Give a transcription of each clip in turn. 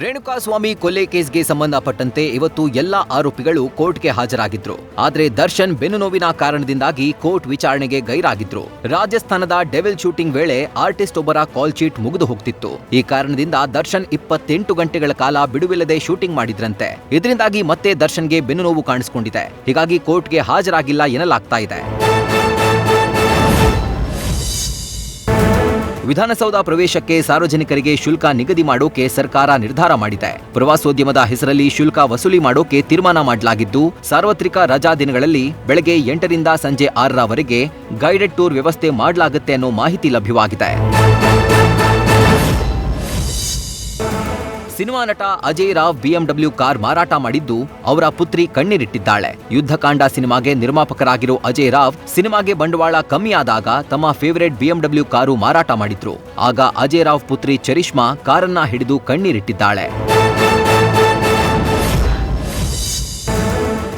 ರೇಣುಕಾಸ್ವಾಮಿ ಕೊಲೆ ಕೇಸ್ಗೆ ಸಂಬಂಧಪಟ್ಟಂತೆ ಇವತ್ತು ಎಲ್ಲಾ ಆರೋಪಿಗಳು ಕೋರ್ಟ್ಗೆ ಹಾಜರಾಗಿದ್ರು. ಆದ್ರೆ ದರ್ಶನ್ ಬೆನ್ನು ನೋವಿನ ಕಾರಣದಿಂದಾಗಿ ಕೋರ್ಟ್ ವಿಚಾರಣೆಗೆ ಗೈರಾಗಿದ್ರು. ರಾಜಸ್ಥಾನದ ಡೆವಿಲ್ ಶೂಟಿಂಗ್ ವೇಳೆ ಆರ್ಟಿಸ್ಟ್ ಒಬ್ಬರ ಕಾಲ್ ಶೀಟ್ ಮುಗಿದು ಹೋಗ್ತಿತ್ತು. ಈ ಕಾರಣದಿಂದ ದರ್ಶನ್ 28 ಗಂಟೆಗಳ ಕಾಲ ಬಿಡುವಿಲ್ಲದೆ ಶೂಟಿಂಗ್ ಮಾಡಿದ್ರಂತೆ. ಇದರಿಂದಾಗಿ ಮತ್ತೆ ದರ್ಶನ್ಗೆ ಬೆನ್ನು ನೋವು ಕಾಣಿಸಿಕೊಂಡಿದೆ. ಹೀಗಾಗಿ ಕೋರ್ಟ್ಗೆ ಹಾಜರಾಗಿಲ್ಲ ಎನ್ನಲಾಗ್ತಾ ಇದೆ. ವಿಧಾನಸೌಧ ಪ್ರವೇಶಕ್ಕೆ ಸಾರ್ವಜನಿಕರಿಗೆ ಶುಲ್ಕ ನಿಗದಿ ಮಾಡೋಕೆ ಸರ್ಕಾರ ನಿರ್ಧಾರ ಮಾಡಿದೆ. ಪ್ರವಾಸೋದ್ಯಮದ ಹೆಸರಲ್ಲಿ ಶುಲ್ಕ ವಸೂಲಿ ಮಾಡೋಕೆ ತೀರ್ಮಾನ ಮಾಡಲಾಗಿದ್ದು, ಸಾರ್ವತ್ರಿಕ ರಜಾ ದಿನಗಳಲ್ಲಿ ಬೆಳಗ್ಗೆ 8ರಿಂದ ಸಂಜೆ 6ರವರೆಗೆ ಗೈಡೆಡ್ ಟೂರ್ ವ್ಯವಸ್ಥೆ ಮಾಡಲಾಗುತ್ತೆ ಅನ್ನೋ ಮಾಹಿತಿ ಲಭ್ಯವಾಗಿದೆ. ಸಿನಿಮಾ ನಟ ಅಜಯ್ ರಾವ್ BMW ಕಾರ್ ಮಾರಾಟ ಮಾಡಿದ್ದು ಅವರ ಪುತ್ರಿ ಕಣ್ಣೀರಿಟ್ಟಿದ್ದಾಳೆ. ಯುದ್ಧಕಾಂಡ ಸಿನಿಮಾಗೆ ನಿರ್ಮಾಪಕರಾಗಿರೋ ಅಜಯ್ ರಾವ್ ಸಿನಿಮಾಗೆ ಬಂಡವಾಳ ಕಮ್ಮಿಯಾದಾಗ ತಮ್ಮ ಫೇವರೇಟ್ BMW ಕಾರು ಮಾರಾಟ ಮಾಡಿದ್ರು. ಆಗ ಅಜಯ್ ರಾವ್ ಪುತ್ರಿ ಚರಿಷ್ಮಾ ಕಾರನ್ನ ಹಿಡಿದು ಕಣ್ಣೀರಿಟ್ಟಿದ್ದಾಳೆ.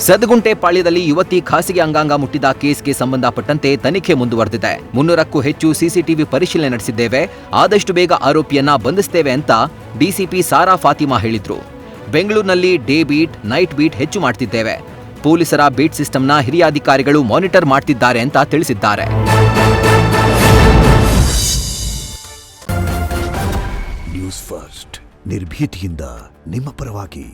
ಸದಗುಂಟೆ ಪಾಳ್ಯದಲ್ಲಿ ಯುವತಿ ಖಾಸಗಿ ಅಂಗಾಂಗ ಮುಟ್ಟಿದ ಕೇಸ್ಗೆ ಸಂಬಂಧಪಟ್ಟಂತೆ ತನಿಖೆ ಮುಂದುವರೆದಿದೆ. 300ಕ್ಕೂ ಹೆಚ್ಚು ಸಿಸಿಟಿವಿ ಪರಿಶೀಲನೆ ನಡೆಸಿದ್ದೇವೆ. ಆದಷ್ಟು ಬೇಗ ಆರೋಪಿಯನ್ನ ಬಂಧಿಸ್ತೇವೆ ಅಂತ ಡಿಸಿಪಿ ಸಾರಾ ಫಾತಿಮಾ ಹೇಳಿದ್ರು. ಬೆಂಗಳೂರಿನಲ್ಲಿ ಡೇ ಬೀಟ್, ನೈಟ್ ಬೀಟ್ ಹೆಚ್ಚು ಮಾಡ್ತಿದ್ದೇವೆ. ಪೊಲೀಸರ ಬೀಟ್ ಸಿಸ್ಟಂನ ಹಿರಿಯ ಅಧಿಕಾರಿಗಳು ಮಾನಿಟರ್ ಮಾಡ್ತಿದ್ದಾರೆ ಅಂತ ತಿಳಿಸಿದ್ದಾರೆ. ನ್ಯೂಸ್ ಫಸ್ಟ್ ನಿರ್ಭೀತಿಯಿಂದ ನಿಮ್ಮ ಪರವಾಗಿ.